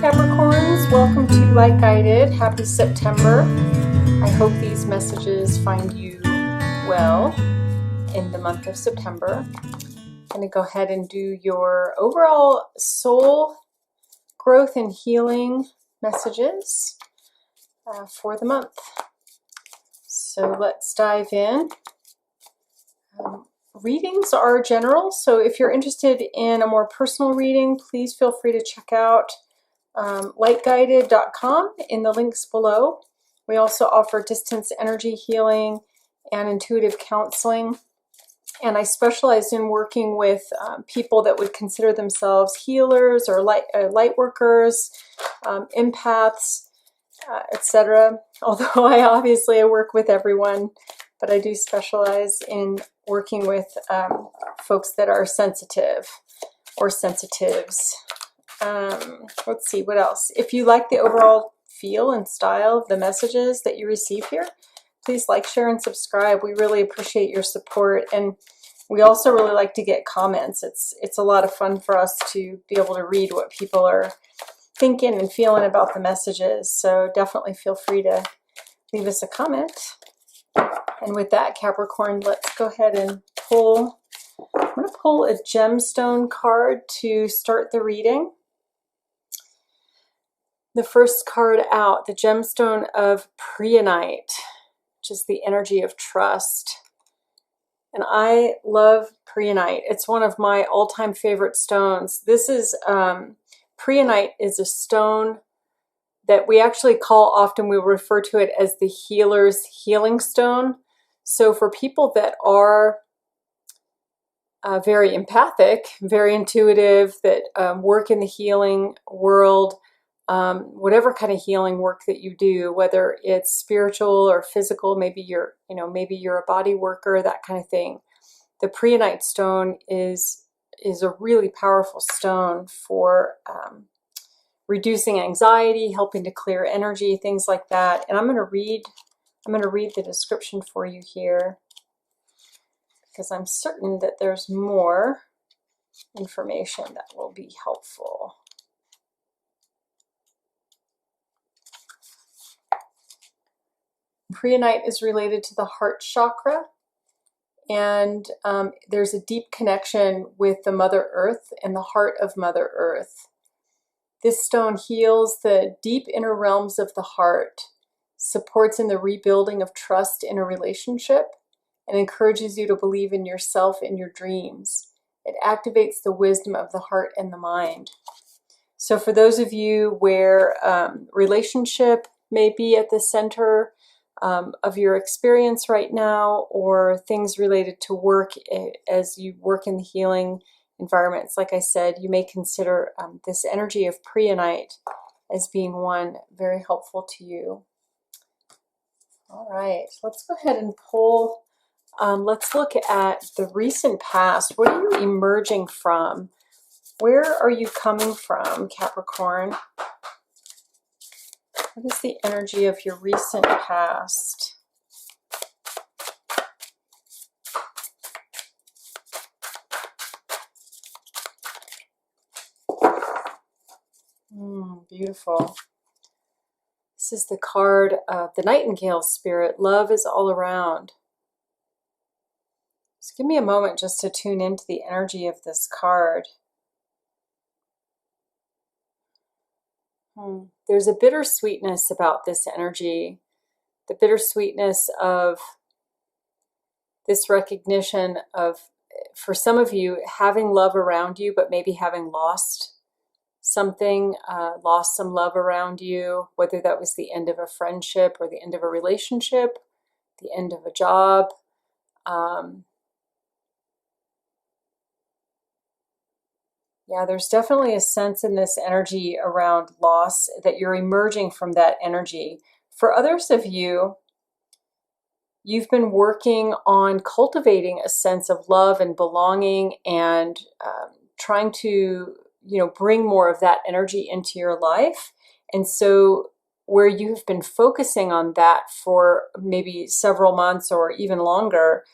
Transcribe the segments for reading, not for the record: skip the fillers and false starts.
Capricorns, welcome to Light Guided. Happy September. I hope these messages find you well in the month of September. I'm going to go ahead and do your overall soul growth and healing messages for the month. So let's dive in. Readings are general, so if you're interested in a more personal reading, please feel free to check out lightguided.com in the links below. We also offer distance energy healing and intuitive counseling, and I specialize in working with people that would consider themselves healers or light workers, empaths, etc. Although I work with everyone, but I do specialize in working with folks that are sensitive or sensitives. Let's see, what else? If you like the overall feel and style of the messages that you receive here, please like, share, and subscribe. We really appreciate your support, and we also really like to get comments. It's a lot of fun for us to be able to read what people are thinking and feeling about the messages, so definitely feel free to leave us a comment. And with that, Capricorn, let's go ahead and pull. I'm going to pull a gemstone card to start the reading. The first card out, the gemstone of Preonite, which is the energy of trust. And I love Preonite. It's one of my all-time favorite stones. This is, Preonite is a stone that we actually call, often we refer to it as the healer's healing stone. So for people that are very empathic, very intuitive, that work in the healing world, whatever kind of healing work that you do, whether it's spiritual or physical, maybe you're a body worker, that kind of thing. The Preonite stone is a really powerful stone for reducing anxiety, helping to clear energy, things like that. And I'm going to read the description for you here, because I'm certain that there's more information that will be helpful. Preonite is related to the heart chakra, and there's a deep connection with the Mother Earth and the heart of Mother Earth. This stone heals the deep inner realms of the heart, supports in the rebuilding of trust in a relationship, and encourages you to believe in yourself and your dreams. It activates the wisdom of the heart and the mind. So for those of you where relationship may be at the center of your experience right now, or things related to work as you work in the healing environments, like I said, you may consider this energy of Preonite as being one very helpful to you. All right, let's go ahead and pull. Let's look at the recent past. What are you emerging from? Where are you coming from, Capricorn? What is the energy of your recent past? Beautiful. This is the card of the Nightingale spirit. Love is all around. Just give me a moment just to tune into the energy of this card. There's a bittersweetness about this energy. The bittersweetness of this recognition of, for some of you, having love around you, but maybe having lost something, lost some love around you, whether that was the end of a friendship or the end of a relationship, the end of a job. Yeah, there's definitely a sense in this energy around loss, that you're emerging from that energy. For others of you, you've been working on cultivating a sense of love and belonging, and trying to bring more of that energy into your life. And so where you've been focusing on that for maybe several months or even longer,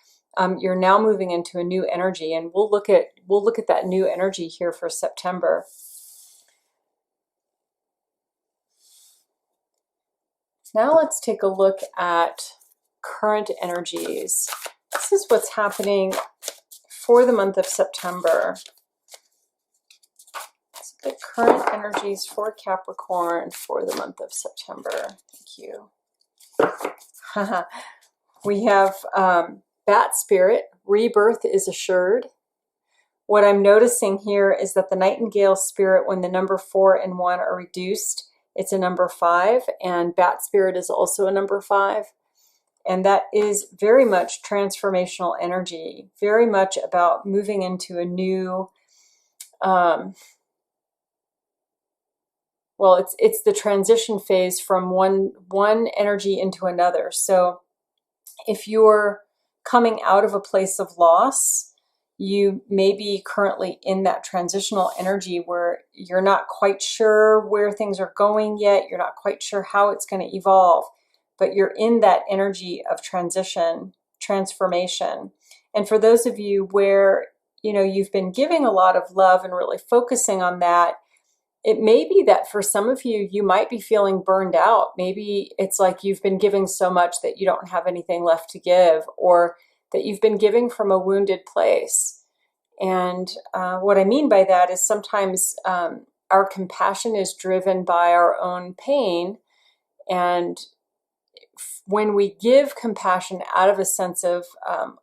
you're now moving into a new energy, and we'll look at that new energy here for September. Now let's take a look at current energies. This is what's happening for the month of September. Let's look at current energies for Capricorn for the month of September. Thank you. We have Bat Spirit, rebirth is assured. What I'm noticing here is that the Nightingale Spirit, when the number 4 and 1 are reduced, it's a number 5, and Bat Spirit is also a number 5. And that is very much transformational energy, very much about moving into a new, well, it's the transition phase from one energy into another. So if you're coming out of a place of loss, you may be currently in that transitional energy where you're not quite sure where things are going yet. You're not quite sure how it's going to evolve, but you're in that energy of transition, transformation. And for those of you where, you know, you've been giving a lot of love and really focusing on that, it may be that for some of you, you might be feeling burned out. Maybe it's like you've been giving so much that you don't have anything left to give, or that you've been giving from a wounded place. And what I mean by that is sometimes our compassion is driven by our own pain. And when we give compassion out of a sense of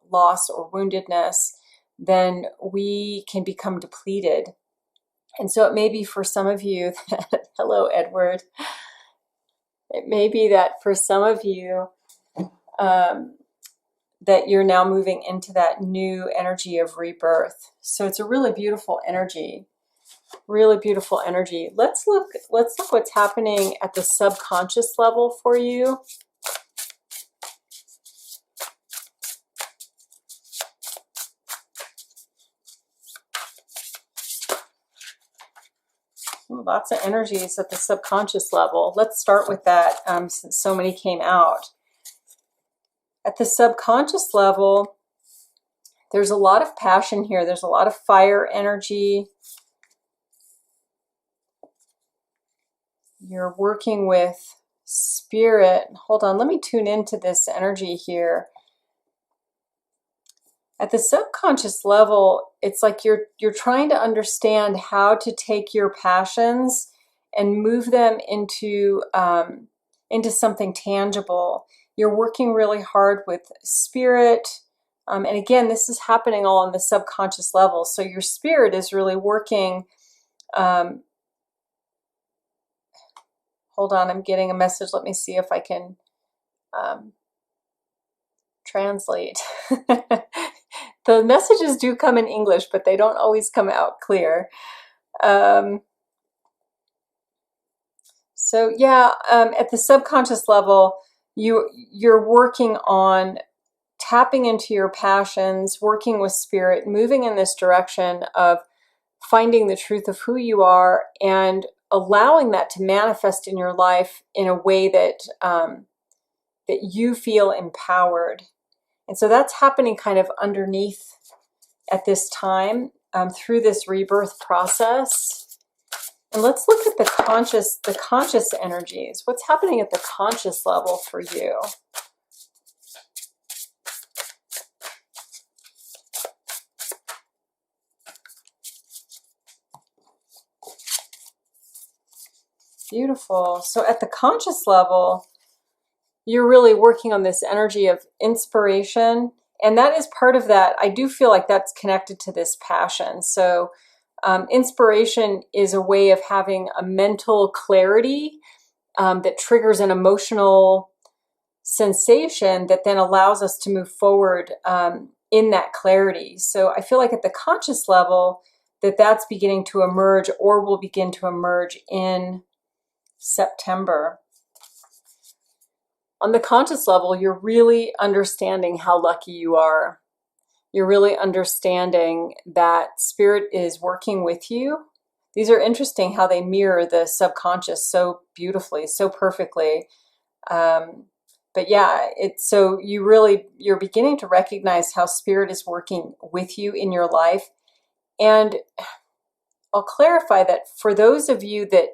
loss or woundedness, then we can become depleted. And so it may be for some of you that, hello, Edward. It may be that for some of you that you're now moving into that new energy of rebirth. So it's a really beautiful energy, really beautiful energy. Let's look what's happening at the subconscious level for you. Lots of energies at the subconscious level. Let's start with that since so many came out. At the subconscious level, there's a lot of passion here. There's a lot of fire energy. You're working with spirit. Hold on, let me tune into this energy here. At the subconscious level, it's like you're trying to understand how to take your passions and move them into something tangible. You're working really hard with spirit. And again, this is happening all on the subconscious level. So your spirit is really working. Hold on, I'm getting a message. Let me see if I can translate. The messages do come in English, but they don't always come out clear. So yeah, at the subconscious level, you're working on tapping into your passions, working with spirit, moving in this direction of finding the truth of who you are and allowing that to manifest in your life in a way that that you feel empowered. And so that's happening kind of underneath at this time through this rebirth process. And let's look at the conscious energies. What's happening at the conscious level for you? Beautiful. So at the conscious level, you're really working on this energy of inspiration. And that is part of that. I do feel like that's connected to this passion. So inspiration is a way of having a mental clarity that triggers an emotional sensation that then allows us to move forward in that clarity. So I feel like at the conscious level that's beginning to emerge or will begin to emerge in September. On the conscious level, you're really understanding how lucky you are. You're really understanding that spirit is working with you. These are interesting how they mirror the subconscious so beautifully, so perfectly. But yeah, so you're beginning to recognize how spirit is working with you in your life. And I'll clarify that for those of you that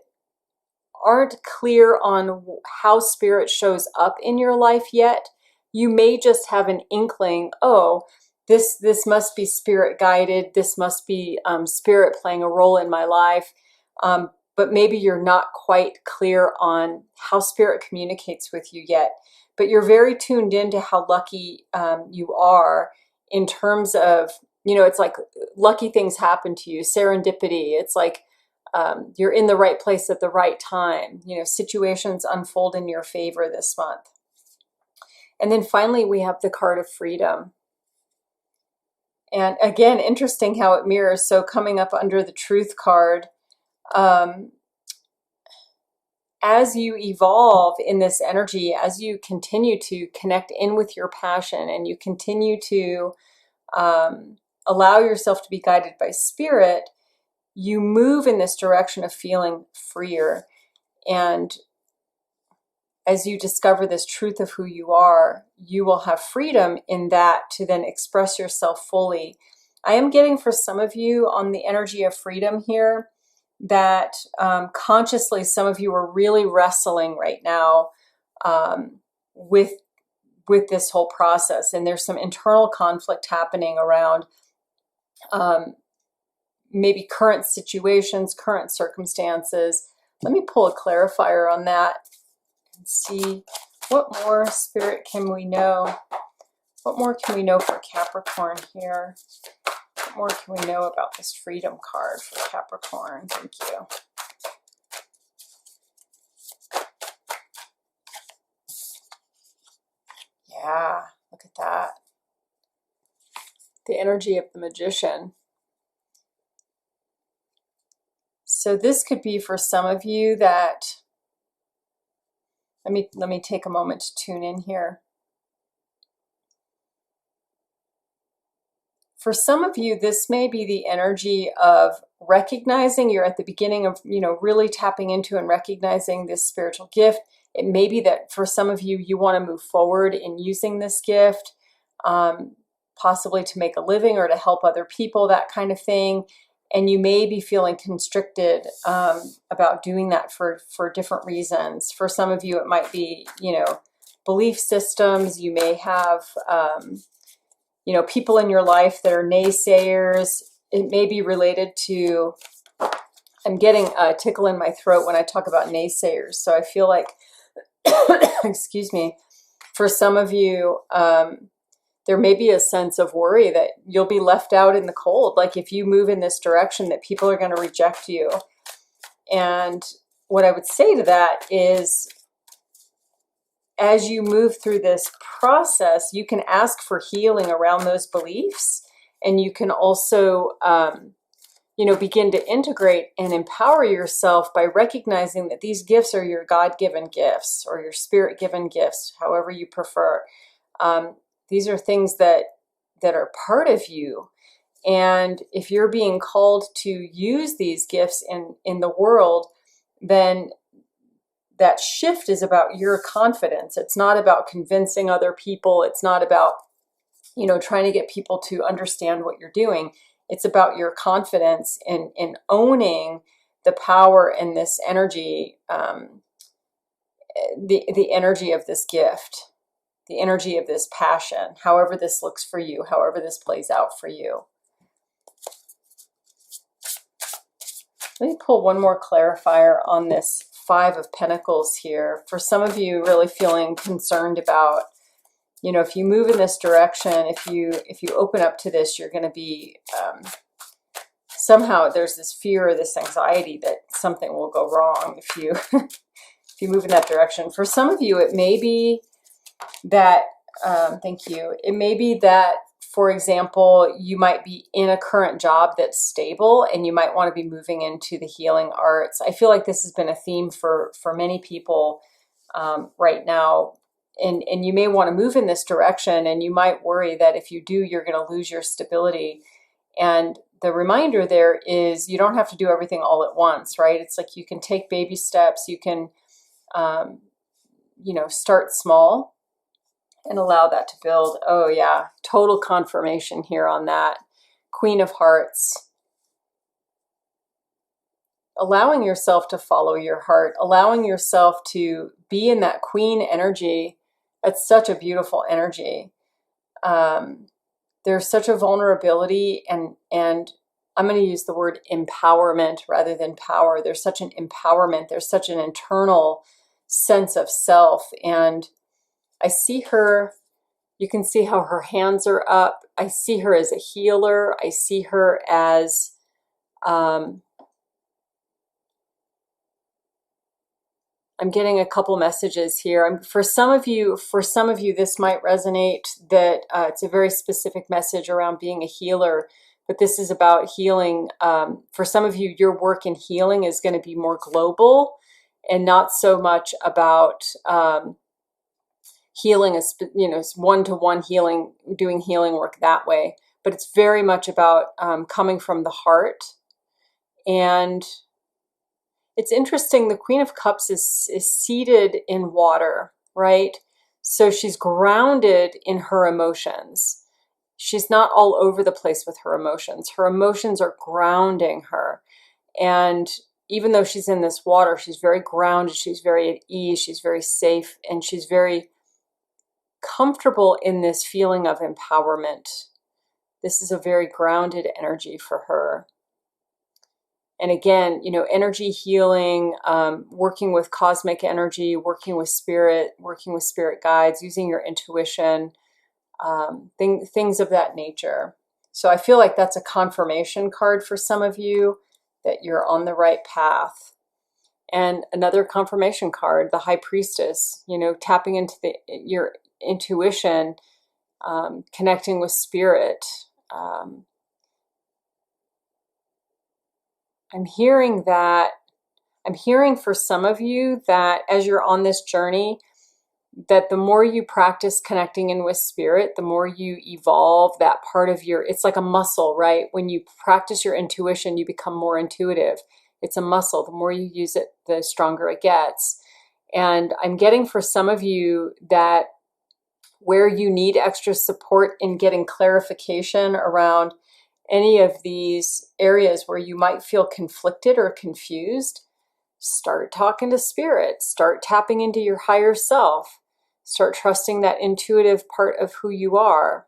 aren't clear on how spirit shows up in your life yet, you may just have an inkling, oh, this must be spirit guided, this must be spirit playing a role in my life, but maybe you're not quite clear on how spirit communicates with you yet. But you're very tuned into how lucky you are in terms of, you know, it's like lucky things happen to you, serendipity. It's like you're in the right place at the right time. You know, situations unfold in your favor this month. And then finally, we have the card of freedom. And again, interesting how it mirrors. So coming up under the truth card, as you evolve in this energy, as you continue to connect in with your passion and you continue to allow yourself to be guided by spirit, you move in this direction of feeling freer. And as you discover this truth of who you are, you will have freedom in that to then express yourself fully. I am getting for some of you on the energy of freedom here that consciously some of you are really wrestling right now with this whole process. And there's some internal conflict happening around maybe current situations, current circumstances. Let me pull a clarifier on that and see what more spirit can we know. What more can we know for Capricorn here? What more can we know about this freedom card for Capricorn? Thank you. Yeah, look at that. The energy of the magician. So this could be for some of you that, let me take a moment to tune in here. For some of you, this may be the energy of recognizing you're at the beginning of, you know, really tapping into and recognizing this spiritual gift. It may be that for some of you, you want to move forward in using this gift, possibly to make a living or to help other people, that kind of thing. And you may be feeling constricted about doing that for different reasons. For some of you, it might be, you know, belief systems. You may have, you know, people in your life that are naysayers. It may be related to, I'm getting a tickle in my throat when I talk about naysayers. So I feel like, excuse me, for some of you, there may be a sense of worry that you'll be left out in the cold. Like if you move in this direction, that people are going to reject you. And what I would say to that is, as you move through this process, you can ask for healing around those beliefs. And you can also, you know, begin to integrate and empower yourself by recognizing that these gifts are your God-given gifts or your spirit-given gifts, however you prefer. These are things that are part of you. And if you're being called to use these gifts in the world, then that shift is about your confidence. It's not about convincing other people. It's not about, you know, trying to get people to understand what you're doing. It's about your confidence in owning the power and this energy, the energy of this gift, the energy of this passion, however this looks for you, however this plays out for you. Let me pull one more clarifier on this Five of Pentacles here. For some of you really feeling concerned about, you know, if you move in this direction, if you open up to this, you're going to be, somehow there's this fear or this anxiety that something will go wrong if you, if you move in that direction. For some of you, it may be that, thank you, it may be that, for example, you might be in a current job that's stable and you might want to be moving into the healing arts. I feel like this has been a theme for many people right now. And you may want to move in this direction, and you might worry that if you do, you're going to lose your stability. And the reminder there is you don't have to do everything all at once, right? It's like you can take baby steps. You can, you know, start small and allow that to build. Oh yeah, total confirmation here on that. Queen of Hearts. allowing yourself to follow your heart, allowing yourself to be in that queen energy. That's such a beautiful energy. There's such a vulnerability, and I'm going to use the word empowerment rather than power. There's such an empowerment. There's such an internal sense of self. And I see her, you can see how her hands are up. I see her as a healer. I see her as, I'm getting a couple messages here. For some of you, this might resonate, that it's a very specific message around being a healer, but this is about healing. For some of you, your work in healing is going to be more global and not so much about healing, one-to-one healing, doing healing work that way, but it's very much about coming from the heart. And it's interesting, the Queen of Cups is seated in water, right? So she's grounded in her emotions. She's not all over the place with her emotions. Her emotions are grounding her. And even though she's in this water, she's very grounded, she's very at ease, she's very safe, and she's very comfortable in this feeling of empowerment. This is a very grounded energy for her. And again, energy healing, working with cosmic energy, working with spirit guides, using your intuition, things of that nature. So I feel like that's a confirmation card for some of you that you're on the right path. And another confirmation card, the High Priestess, tapping into your intuition, connecting with spirit. I'm hearing for some of you that as you're on this journey, that the more you practice connecting in with spirit, the more you evolve that part of it's like a muscle, right? When you practice your intuition, you become more intuitive. It's a muscle. The more you use it, the stronger it gets. And I'm getting for some of you that where you need extra support in getting clarification around any of these areas where you might feel conflicted or confused, start talking to spirit, start tapping into your higher self, start trusting that intuitive part of who you are.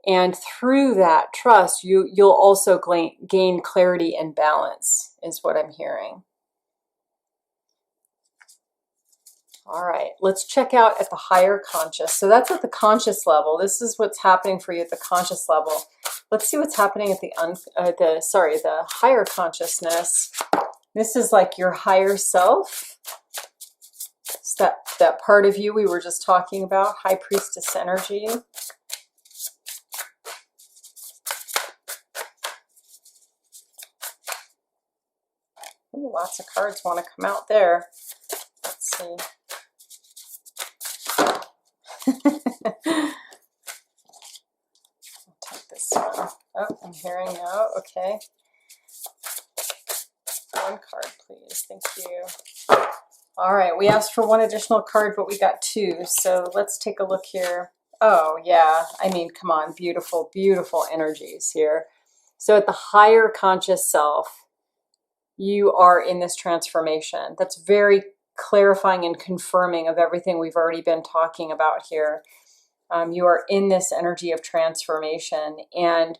And through that trust, you'll also gain clarity and balance, is what I'm hearing. All right, let's check out at the higher conscious. So that's at the conscious level. This is what's happening for you at the conscious level. Let's see what's happening at the higher consciousness. This is like your higher self. It's that part of you we were just talking about, High Priestess energy. Ooh, lots of cards want to come out there. Let's see. I'll take this one. Oh, I'm hearing now. Okay. One card, please. Thank you. All right. We asked for one additional card, but we got two. So let's take a look here. Oh, yeah. I mean, come on. Beautiful, beautiful energies here. So at the higher conscious self, you are in this transformation. That's very clarifying and confirming of everything we've already been talking about here. You are in this energy of transformation. And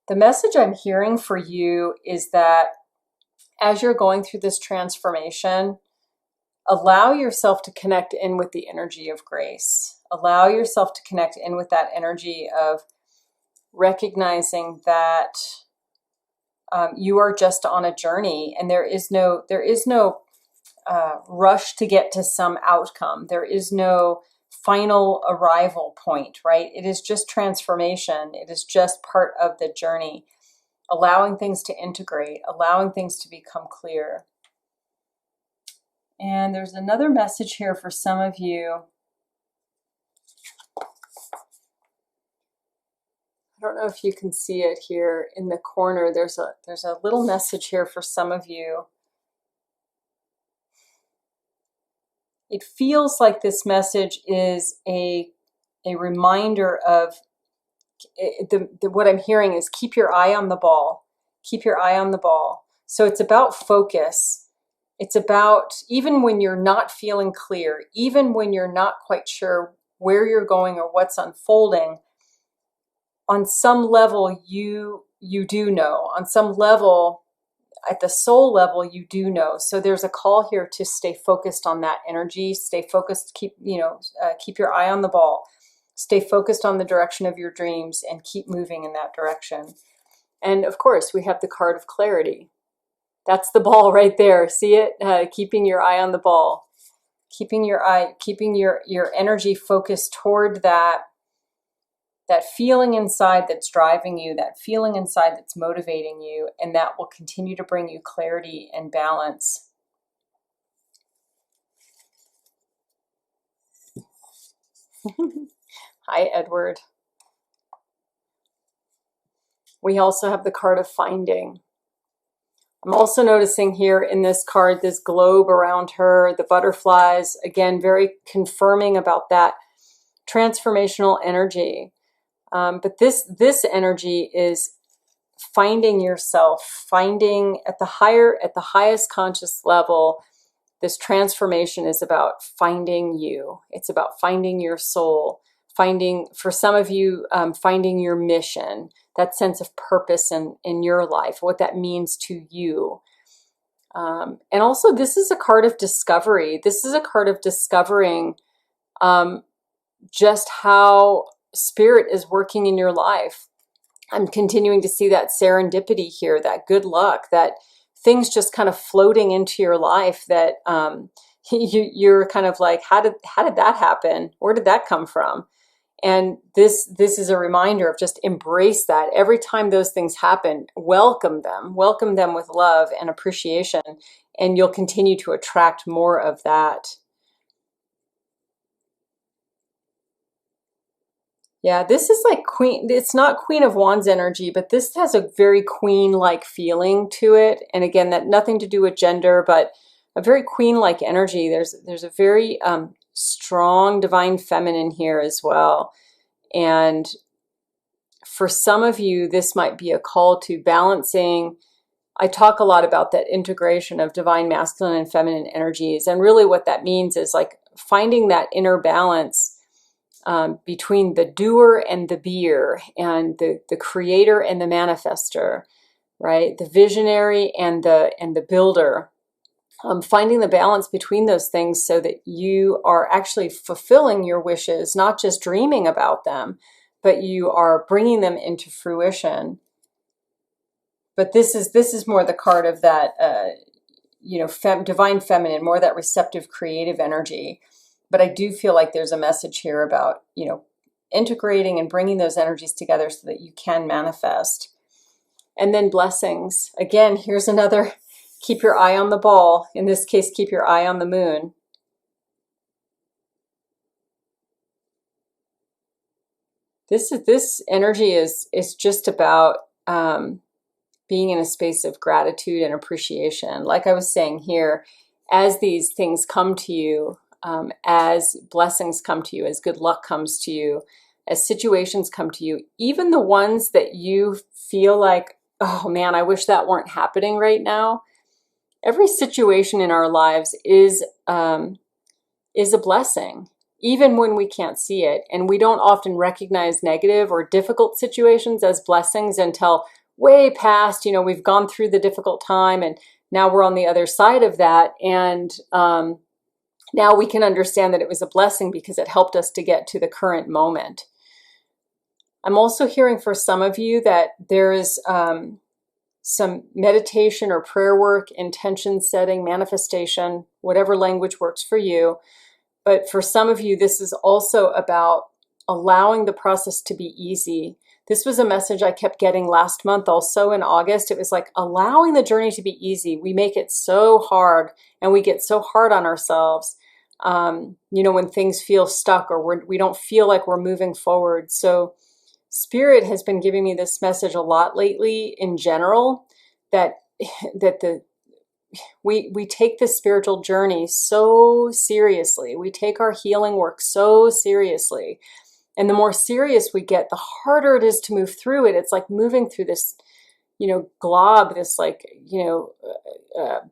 the message I'm hearing for you is that as you're going through this transformation, allow yourself to connect in with the energy of grace. Allow yourself to connect in with that energy of recognizing that you are just on a journey, and there is no rush to get to some outcome. There is no final arrival point, right? It is just transformation. It is just part of the journey, allowing things to integrate, allowing things to become clear. And there's another message here for some of you. I don't know if you can see it here in the corner. There's a little message here for some of you. It feels like this message is a reminder of what I'm hearing is keep your eye on the ball. Keep your eye on the ball. So it's about focus. It's about, even when you're not feeling clear, even when you're not quite sure where you're going or what's unfolding, on some level you do know. On some level, at the soul level, you do know. So there's a call here to stay focused on that energy. Stay focused. Keep your eye on the ball. Stay focused on the direction of your dreams and keep moving in that direction. And of course, we have the card of clarity. That's the ball right there. See it? Keeping your eye on the ball. Keeping your energy focused toward that feeling inside that's driving you, that feeling inside that's motivating you, and that will continue to bring you clarity and balance. Hi, Edward. We also have the card of finding. I'm also noticing here in this card, this globe around her, the butterflies, again, very confirming about that transformational energy. But this energy is finding yourself, finding at the highest conscious level. This transformation is about finding you. It's about finding your soul, finding, for some of you, finding your mission, that sense of purpose in your life, what that means to you. And also, this is a card of discovery. This is a card of discovering just how Spirit is working in your life. I'm continuing to see that serendipity here, that good luck, that things just kind of floating into your life that you're kind of like, how did that happen? Where did that come from? And this is a reminder of just embrace that. Every time those things happen, welcome them with love and appreciation, and you'll continue to attract more of that. Yeah, this is like Queen, it's not Queen of Wands energy, but this has a very queen-like feeling to it. And again, that nothing to do with gender, but a very queen-like energy. There's a very strong divine feminine here as well. And for some of you, this might be a call to balancing. I talk a lot about that integration of divine masculine and feminine energies. And really what that means is like finding that inner balance between the doer and the beer, and the creator and the manifester, right? The visionary and the builder. Finding the balance between those things so that you are actually fulfilling your wishes, not just dreaming about them, but you are bringing them into fruition. But this is more the card of that, divine feminine, more that receptive, creative energy. But I do feel like there's a message here about, integrating and bringing those energies together so that you can manifest. And then blessings. Again, here's another, keep your eye on the ball. In this case, keep your eye on the moon. This energy is just about being in a space of gratitude and appreciation. Like I was saying here, as these things come to you, as blessings come to you, as good luck comes to you, as situations come to you, even the ones that you feel like, oh man, I wish that weren't happening right now. Every situation in our lives is a blessing, even when we can't see it. And we don't often recognize negative or difficult situations as blessings until way past, we've gone through the difficult time and now we're on the other side of that. And now we can understand that it was a blessing because it helped us to get to the current moment. I'm also hearing for some of you that there is some meditation or prayer work, intention setting, manifestation, whatever language works for you. But for some of you, this is also about allowing the process to be easy. This was a message I kept getting last month, also in August. It was like allowing the journey to be easy. We make it so hard and we get so hard on ourselves. When things feel stuck or we don't feel like we're moving forward. So Spirit has been giving me this message a lot lately in general, that we take the spiritual journey so seriously. We take our healing work so seriously. And the more serious we get, the harder it is to move through it. It's like moving through this, you know, glob, this like, you know,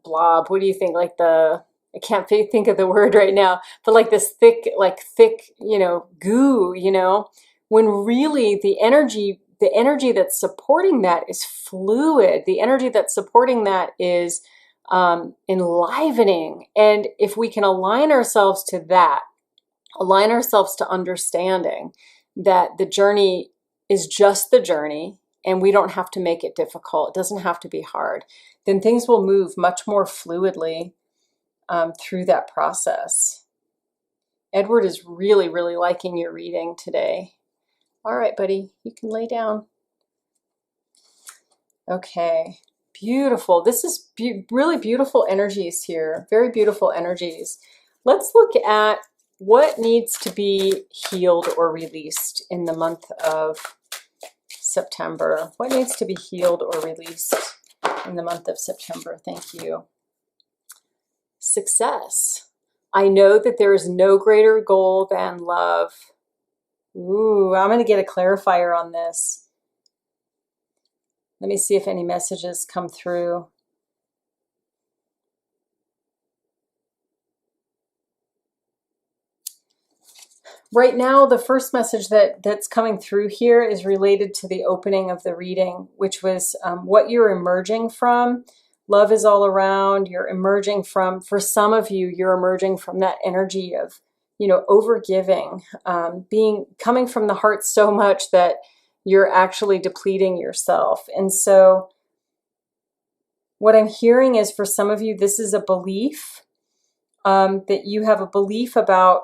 blob, what do you think, like the, I can't think of the word right now, but like this thick, you know, goo, you know, when really the energy that's supporting that is fluid. The energy that's supporting that is enlivening. And if we can align ourselves to that, align ourselves to understanding that the journey is just the journey and we don't have to make it difficult, it doesn't have to be hard, then things will move much more fluidly through that process. Edward is really, really liking your reading today. All right, buddy, you can lay down. Okay, beautiful. This is really beautiful energies here, very beautiful energies. Let's look at what needs to be healed or released in the month of September. What needs to be healed or released in the month of September? Thank you. Success. I know that there is no greater goal than love. Ooh, I'm going to get a clarifier on this. Let me see if any messages come through. Right now, the first message that's coming through here is related to the opening of the reading, which was what you're emerging from. Love is all around. You're emerging from, for some of you, you're emerging from that energy of, you know, overgiving, coming from the heart so much that you're actually depleting yourself. And so what I'm hearing is, for some of you, this is a belief, that you have a belief about,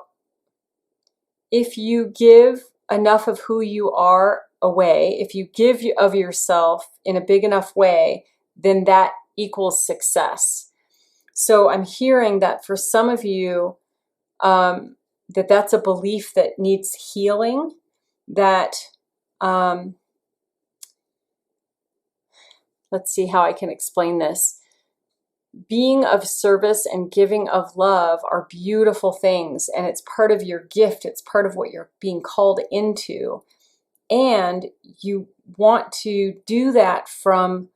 if you give enough of who you are away, if you give of yourself in a big enough way, then that equals success. So I'm hearing that for some of you, that's a belief that needs healing, that, let's see how I can explain this. Being of service and giving of love are beautiful things, and it's part of your gift. It's part of what you're being called into. And you want to do that from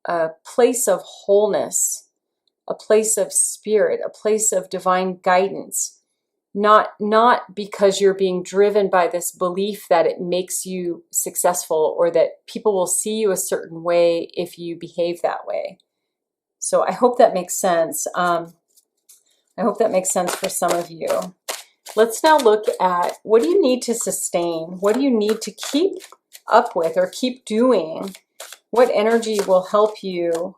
a place of wholeness, a place of spirit, a place of divine guidance, not because you're being driven by this belief that it makes you successful or that people will see you a certain way if you behave that way. So I hope that makes sense. I hope that makes sense for some of you. Let's now look at, what do you need to sustain? What do you need to keep up with or keep doing? What energy will help you,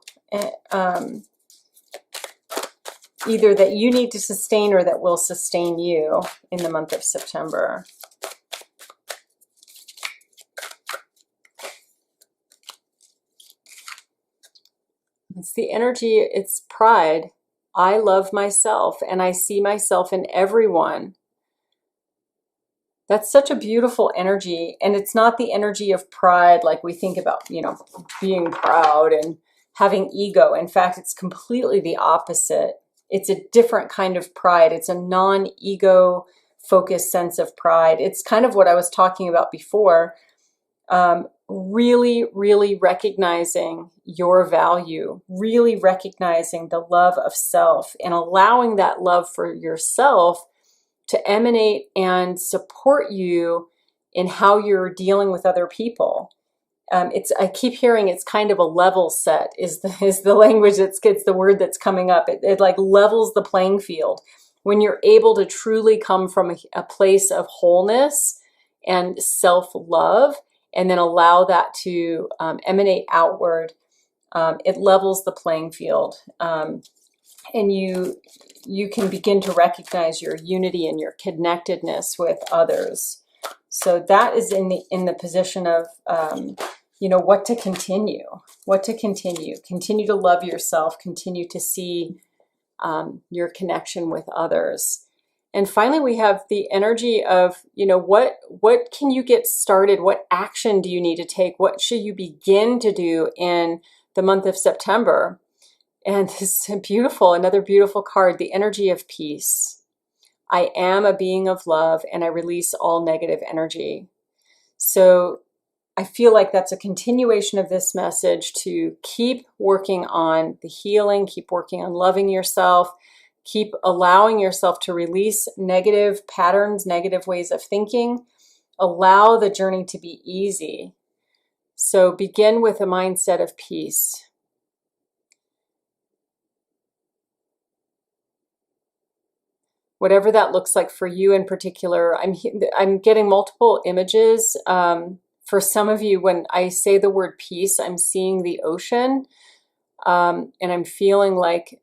either that you need to sustain or that will sustain you in the month of September? It's the energy, it's pride. I love myself and I see myself in everyone. That's such a beautiful energy. And it's not the energy of pride like we think about, you know, being proud and having ego. In fact, it's completely the opposite. It's a different kind of pride. It's a non-ego focused sense of pride. It's kind of what I was talking about before. Really, really recognizing your value, really recognizing the love of self and allowing that love for yourself to emanate and support you in how you're dealing with other people. I keep hearing it's kind of a level set is the language it's the word that's coming up. It like levels the playing field. When you're able to truly come from a place of wholeness and self-love, and then allow that to emanate outward, it levels the playing field. And you can begin to recognize your unity and your connectedness with others. So that is in the position of, you know, what to continue, continue to love yourself, continue to see your connection with others. And finally, we have the energy of, you know, what can you get started? What action do you need to take? What should you begin to do in the month of September? And this is another beautiful card, the energy of peace. I am a being of love and I release all negative energy. So I feel like that's a continuation of this message to keep working on the healing, keep working on loving yourself, keep allowing yourself to release negative patterns, negative ways of thinking. Allow the journey to be easy. So begin with a mindset of peace. Whatever that looks like for you in particular, I'm getting multiple images. For some of you, when I say the word peace, I'm seeing the ocean, and I'm feeling like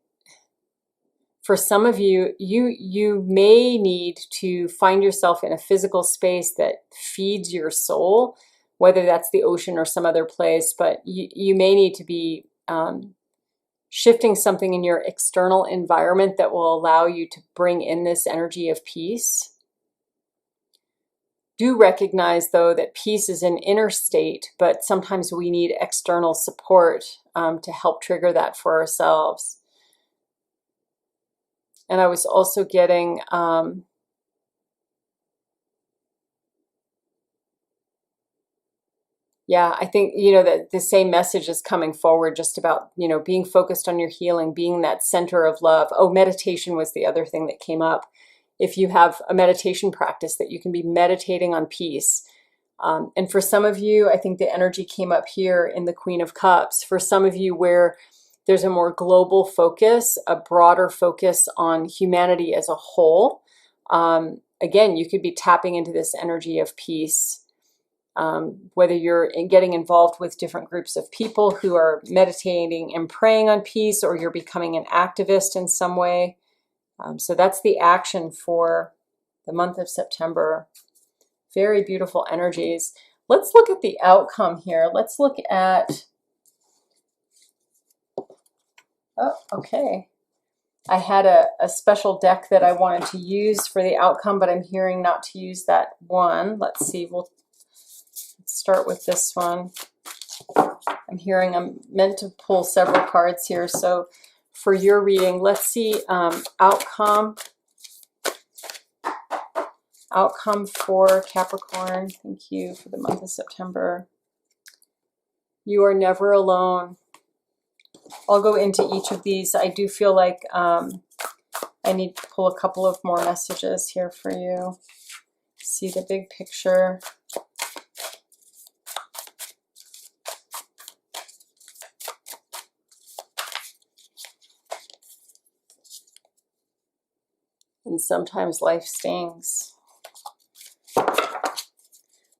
for some of you, you may need to find yourself in a physical space that feeds your soul, whether that's the ocean or some other place, but you may need to be shifting something in your external environment that will allow you to bring in this energy of peace. Do recognize, though, that peace is an inner state, but sometimes we need external support to help trigger that for ourselves. And I was also getting yeah, I think, that the same message is coming forward just about, being focused on your healing, being that center of love. Oh, meditation was the other thing that came up. If you have a meditation practice, that you can be meditating on peace. And for some of you, I think the energy came up here in the Queen of Cups. For some of you where there's a more global focus, a broader focus on humanity as a whole, again, you could be tapping into this energy of peace. Whether you're getting involved with different groups of people who are meditating and praying on peace, or you're becoming an activist in some way. So that's the action for the month of September. Very beautiful energies. Let's look at the outcome here. Let's look at, oh, okay. I had a special deck that I wanted to use for the outcome, but I'm hearing not to use that one. Let's see, we'll start with this one. I'm hearing I'm meant to pull several cards here. So for your reading, let's see outcome for Capricorn. Thank you for the month of September. You are never alone. I'll go into each of these. I do feel like I need to pull a couple of more messages here for you. See the big picture. And sometimes life stings.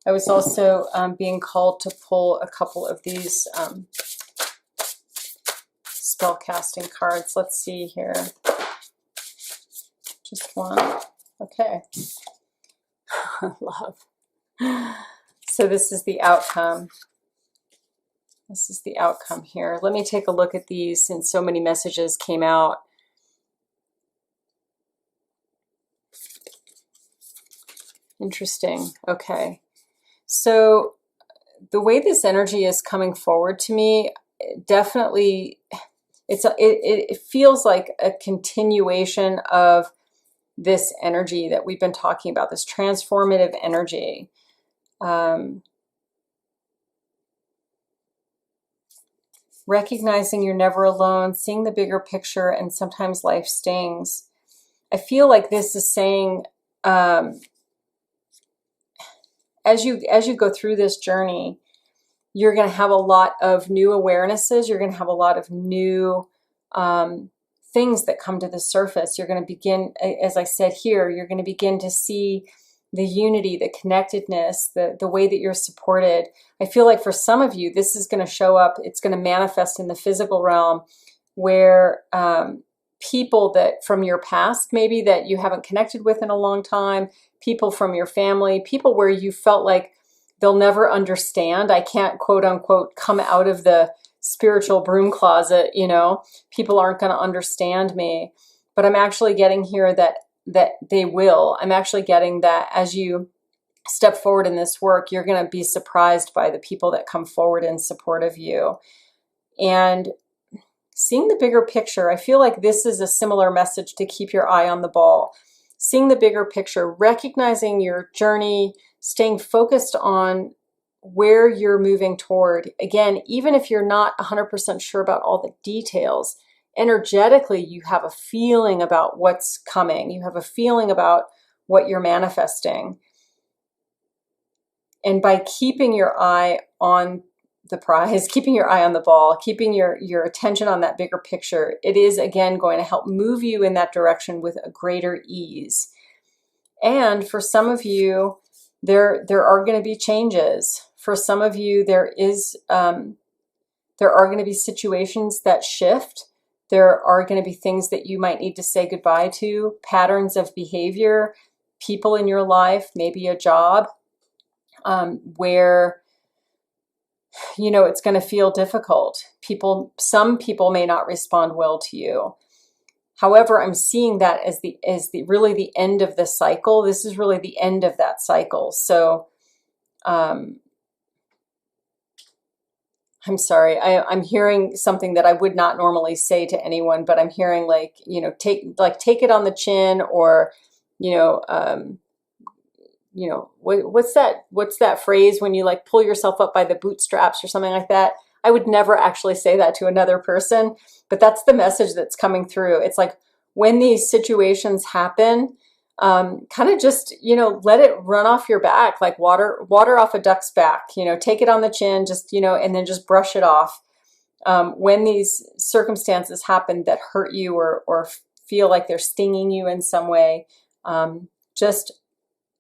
I was also being called to pull a couple of these spellcasting cards. Let's see here. Just one. Okay. Love. So this is the outcome. This is the outcome here. Let me take a look at these since so many messages came out. Interesting. Okay. So the way this energy is coming forward to me, definitely it feels like a continuation of this energy that we've been talking about, this transformative energy. Recognizing you're never alone, seeing the bigger picture, and sometimes life stings. I feel like this is saying, as you go through this journey, you're going to have a lot of new awarenesses. You're going to have a lot of new things that come to the surface. You're going to begin, as I said here, you're going to begin to see the unity, the connectedness, the way that you're supported. I feel like for some of you, this is going to show up. It's going to manifest in the physical realm where people that from your past, maybe that you haven't connected with in a long time, people from your family, people where you felt like they'll never understand. I can't, quote unquote, come out of the spiritual broom closet, people aren't going to understand me. But I'm actually getting here that they will. I'm actually getting that as you step forward in this work, you're going to be surprised by the people that come forward in support of you. And seeing the bigger picture, I feel like this is a similar message to keep your eye on the ball. Seeing the bigger picture, recognizing your journey, staying focused on where you're moving toward. Again, even if you're not 100% sure about all the details, energetically, you have a feeling about what's coming. You have a feeling about what you're manifesting. And by keeping your eye on the prize, keeping your eye on the ball, keeping your attention on that bigger picture, it is, again, going to help move you in that direction with a greater ease. And for some of you, there are going to be changes. For some of you, there are going to be situations that shift. There are going to be things that you might need to say goodbye to, patterns of behavior, people in your life, maybe a job, where, you know, it's going to feel difficult. Some people may not respond well to you. However, I'm seeing that as really the end of the cycle. This is really the end of that cycle. So, I'm sorry, I'm hearing something that I would not normally say to anyone, but I'm hearing, like, you know, take it on the chin, or, what's that phrase when you like pull yourself up by the bootstraps or something like that? I would never actually say that to another person, but that's the message that's coming through. It's like, when these situations happen, kind of just, let it run off your back, like water off a duck's back, take it on the chin, just, and then just brush it off. When these circumstances happen that hurt you or feel like they're stinging you in some way, just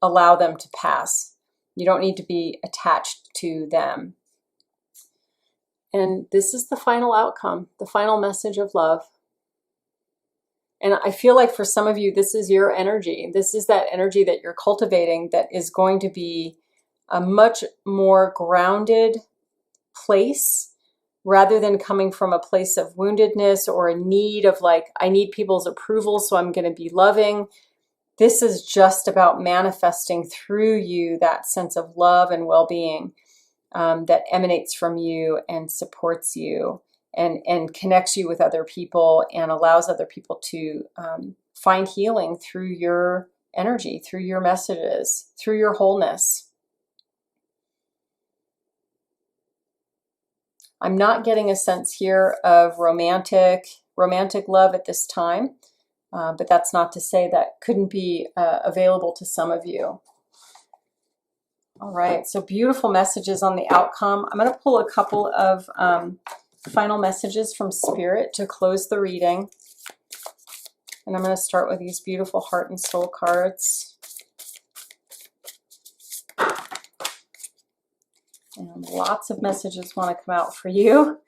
allow them to pass. You don't need to be attached to them. And this is the final outcome, the final message of love. And I feel like for some of you, this is your energy. This is that energy that you're cultivating that is going to be a much more grounded place, rather than coming from a place of woundedness or a need of, like, I need people's approval, so I'm going to be loving. This is just about manifesting through you that sense of love and well-being that emanates from you and supports you and connects you with other people and allows other people to find healing through your energy, through your messages, through your wholeness. I'm not getting a sense here of romantic love at this time, but that's not to say that couldn't be available to some of you. All right, so beautiful messages on the outcome. I'm going to pull a couple of final messages from Spirit to close the reading. And I'm going to start with these beautiful heart and soul cards. And lots of messages want to come out for you,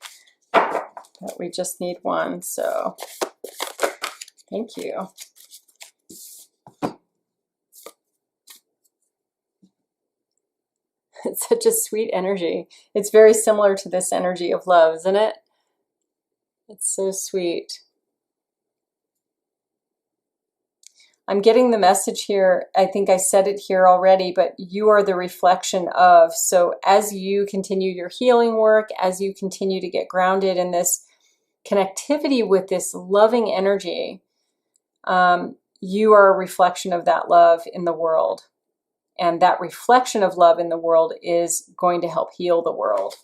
but we just need one, so thank you. It's such a sweet energy. It's very similar to this energy of love, isn't it? It's so sweet. I'm getting the message here. I think I said it here already, but you are the reflection of. So as you continue your healing work, as you continue to get grounded in this connectivity with this loving energy, you are a reflection of that love in the world. And that reflection of love in the world is going to help heal the world,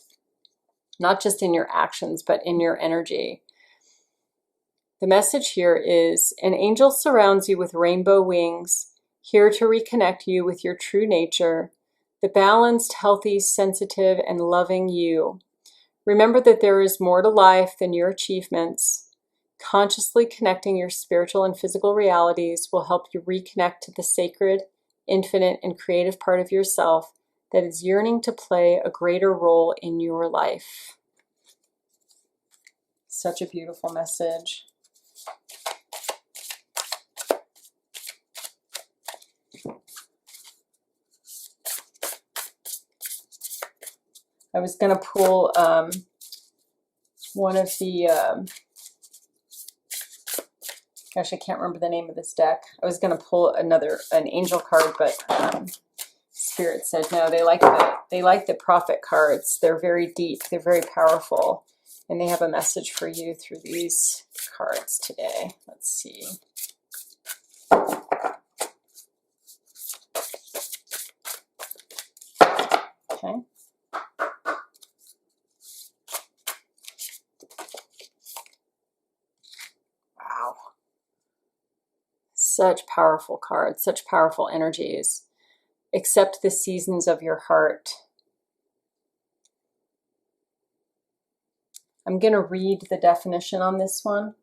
not just in your actions, but in your energy. The message here is, an angel surrounds you with rainbow wings, here to reconnect you with your true nature, the balanced, healthy, sensitive, and loving you. Remember that there is more to life than your achievements. Consciously connecting your spiritual and physical realities will help you reconnect to the sacred, infinite, and creative part of yourself that is yearning to play a greater role in your life. Such a beautiful message. I was going to pull one of the, gosh, I can't remember the name of this deck. I was going to pull an angel card, but Spirit said no. They like the prophet cards. They're very deep. They're very powerful, and they have a message for you through these cards today. Let's see. Okay. Such powerful cards, such powerful energies. Accept the seasons of your heart. I'm going to read the definition on this one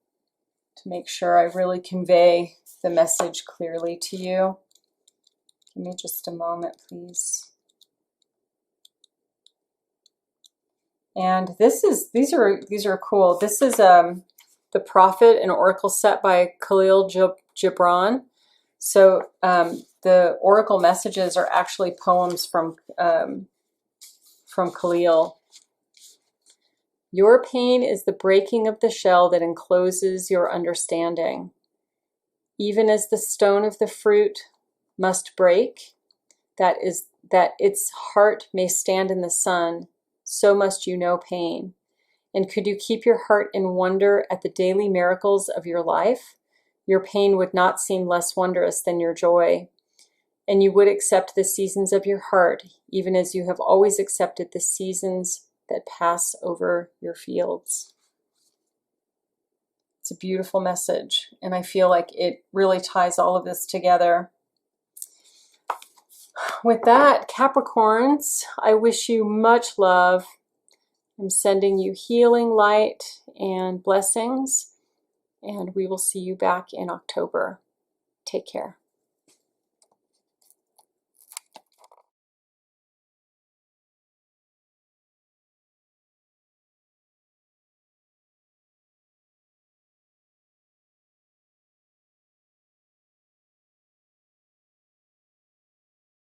to make sure I really convey the message clearly to you. Give me just a moment, please. And these are cool. This is the Prophet and Oracle set by Khalil Gibran. So the oracle messages are actually poems from Khalil. Your pain is the breaking of the shell that encloses your understanding. Even as the stone of the fruit must break, that its heart may stand in the sun, so must you know pain. And could you keep your heart in wonder at the daily miracles of your life, your pain would not seem less wondrous than your joy. And you would accept the seasons of your heart, even as you have always accepted the seasons that pass over your fields. It's a beautiful message, and I feel like it really ties all of this together. With that, Capricorns, I wish you much love. I'm sending you healing light and blessings, and we will see you back in October. Take care.